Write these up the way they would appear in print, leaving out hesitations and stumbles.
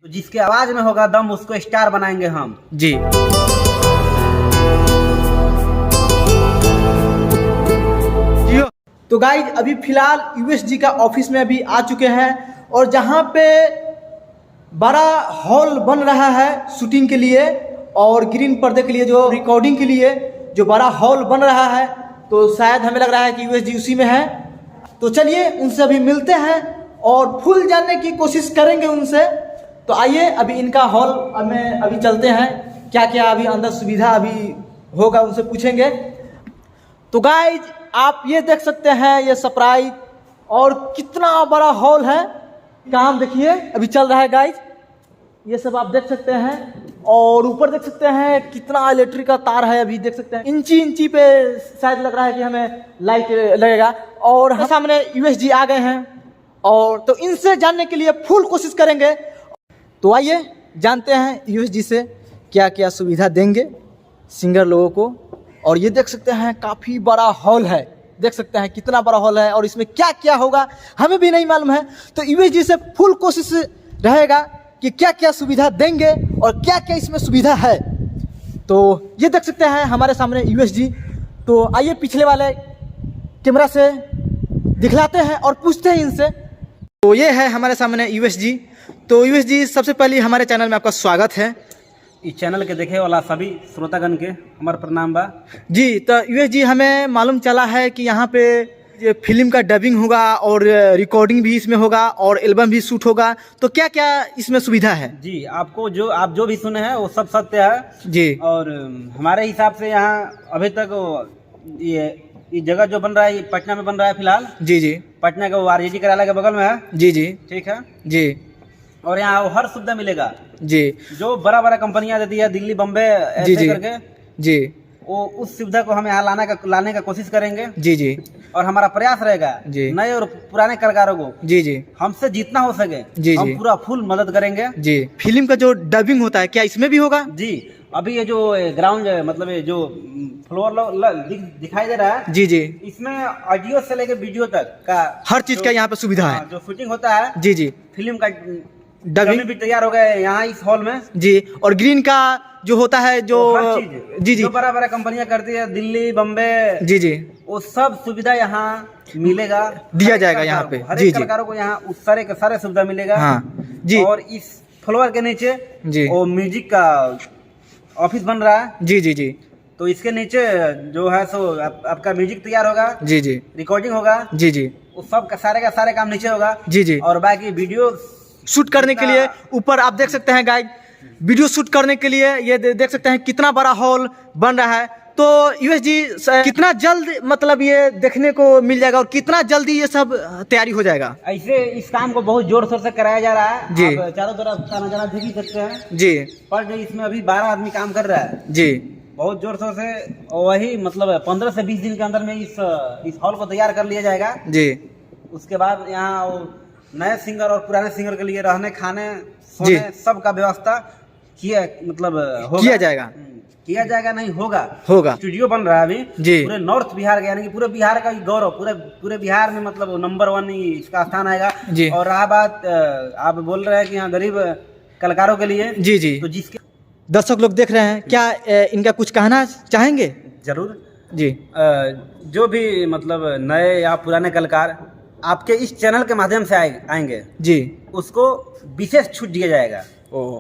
तो जिसके आवाज में होगा दम उसको स्टार बनाएंगे हम जी। तो गाइज अभी फिलहाल यूएसजी का ऑफिस में अभी आ चुके हैं और जहां पे बड़ा हॉल बन रहा है शूटिंग के लिए और ग्रीन पर्दे के लिए, जो रिकॉर्डिंग के लिए जो बड़ा हॉल बन रहा है, तो शायद हमें लग रहा है कि यूएसजी उसी में है। तो चलिए उनसे अभी मिलते हैं और फुल जानने की कोशिश करेंगे उनसे। तो आइए अभी इनका हॉल में अभी चलते हैं, क्या क्या अभी अंदर सुविधा अभी होगा उनसे पूछेंगे। तो गाइज आप ये देख सकते हैं ये सरप्राइज और कितना बड़ा हॉल है, काम देखिए अभी चल रहा है गाइज, ये सब आप देख सकते हैं। और ऊपर देख सकते हैं कितना इलेक्ट्रिक का तार है, अभी देख सकते हैं इंची इंची पे शायद लग रहा है कि हमें लाइट लगेगा। और हम सामने यूएसजी आ गए हैं और तो इनसे जानने के लिए फुल कोशिश करेंगे। तो आइए जानते हैं यूएसजी से क्या क्या सुविधा देंगे सिंगर लोगों को। और ये देख सकते हैं काफ़ी बड़ा हॉल है, देख सकते हैं कितना बड़ा हॉल है और इसमें क्या क्या होगा हमें भी नहीं मालूम है। तो यूएसजी से फुल कोशिश रहेगा कि क्या क्या सुविधा देंगे और क्या क्या इसमें सुविधा है। तो ये देख सकते हैं हमारे सामने यूएसजी। तो आइए पिछले वाले कैमरा से दिखलाते हैं और पूछते हैं इनसे। तो ये है हमारे सामने यूएसजी। तो यूएसजी सबसे पहले हमारे चैनल में आपका स्वागत है। इस चैनल के देखे वाला सभी श्रोतागण के हमारा प्रणाम बा जी। तो यूएसजी हमें मालूम चला है कि यहाँ पे ये फिल्म का डबिंग होगा और रिकॉर्डिंग भी इसमें होगा और एल्बम भी शूट होगा। तो क्या क्या इसमें सुविधा है? जी, आपको आप जो भी सुने हैं वो सब सत्य है जी। और हमारे हिसाब से यहाँ अभी तक ये जगह जो बन रहा है ये पटना में बन रहा है फिलहाल। जी जी। पटना का वो आरजेडी कार्यालय के बगल में है। जी जी। ठीक है जी। और यहाँ वो हर सुविधा मिलेगा जी। जो बड़ा बड़ा कंपनियां देती है, दिल्ली बम्बे जी ऐसे जी करके जी। वो उस सुविधा को हम यहाँ लाने का कोशिश करेंगे। जी जी। और हमारा प्रयास रहेगा जी। नए और पुराने कलाकारों को जी जी हमसे जितना हो सके जी हम जी पूरा फुल मदद करेंगे। जी। फिल्म का जो डबिंग होता है क्या इसमें भी होगा? जी, अभी ये जो ग्राउंड मतलब ये जो फ्लोर दिखाई दे रहा है, जी जी, इसमें ऑडियो से लेके वीडियो तक का हर चीज का यहाँ पे सुविधा है। जो शूटिंग होता है जी जी। फिल्म का डबिंग भी तैयार हो गए यहाँ इस हॉल में। जी। और ग्रीन का जो होता है जो हर चीज जी जी जो बड़ा बड़ा कंपनियां करती है, दिल्ली बम्बे, जी जी, वो सब सुविधा यहाँ मिलेगा, दिया जाएगा यहाँ पे। हर जी एक जी। कलाकारों को यहाँ उस सारे सुविधा मिलेगा। हाँ जी। और इस फ्लोर के नीचे जी वो म्यूजिक का ऑफिस बन रहा है। जी जी जी। तो इसके नीचे जो है सो आपका म्यूजिक तैयार होगा, जी जी, रिकॉर्डिंग होगा, जी जी, वो सब का सारे काम नीचे होगा। जी जी। और बाकी वीडियो शूट करने के लिए ऊपर आप देख सकते हैं गाइड, वीडियो शूट करने के लिए ये देख सकते हैं कितना बड़ा हॉल बन रहा है। तो यूएसजी कितना जल्द मतलब ये देखने को मिल जाएगा और कितना जल्दी ये सब तैयारी हो जाएगा? ऐसे इस काम को बहुत जोर शोर से कराया जा रहा है। जी। आप चारों तरफ का नजारा देख ही सकते हैं। जी। पर इसमें अभी 12 आदमी काम कर रहा है। जी। बहुत जोर शोर से, वही मतलब 15 से 20 दिन के अंदर में इस हॉल को तैयार कर लिया जाएगा। जी। उसके बाद यहाँ नए सिंगर और पुराने सिंगर के लिए रहने, खाने, सोने सब का व्यवस्था किया जाएगा नहीं होगा। स्टूडियो बन रहा है अभी जी। पूरे नॉर्थ बिहार का, यानी कि पूरे बिहार का गौरव, पूरे बिहार में मतलब नंबर 1 इसका स्थान आएगा। जी। और रहा बात आप बोल रहे हैं कि यहाँ गरीब कलाकारों के लिए, जी जी, तो जिसके दर्शक लोग देख रहे हैं, क्या इनका कुछ कहना चाहेंगे? जरूर जी। जो भी मतलब नए या पुराने कलाकार आपके इस चैनल के माध्यम से आएंगे जी, उसको विशेष छूट दिया जाएगा,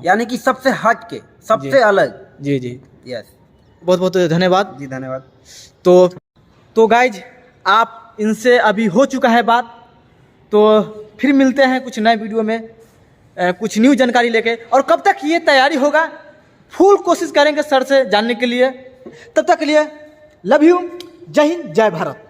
यानी कि सबसे हट के, सबसे अलग। जी जी। यस, बहुत बहुत धन्यवाद जी। धन्यवाद। तो गाइज आप इनसे अभी हो चुका है बात, तो फिर मिलते हैं कुछ नए वीडियो में कुछ न्यू जानकारी लेके। और कब तक ये तैयारी होगा फुल कोशिश करेंगे सर से जानने के लिए। तब तक के लिए लव यू, जय हिंद, जय भारत।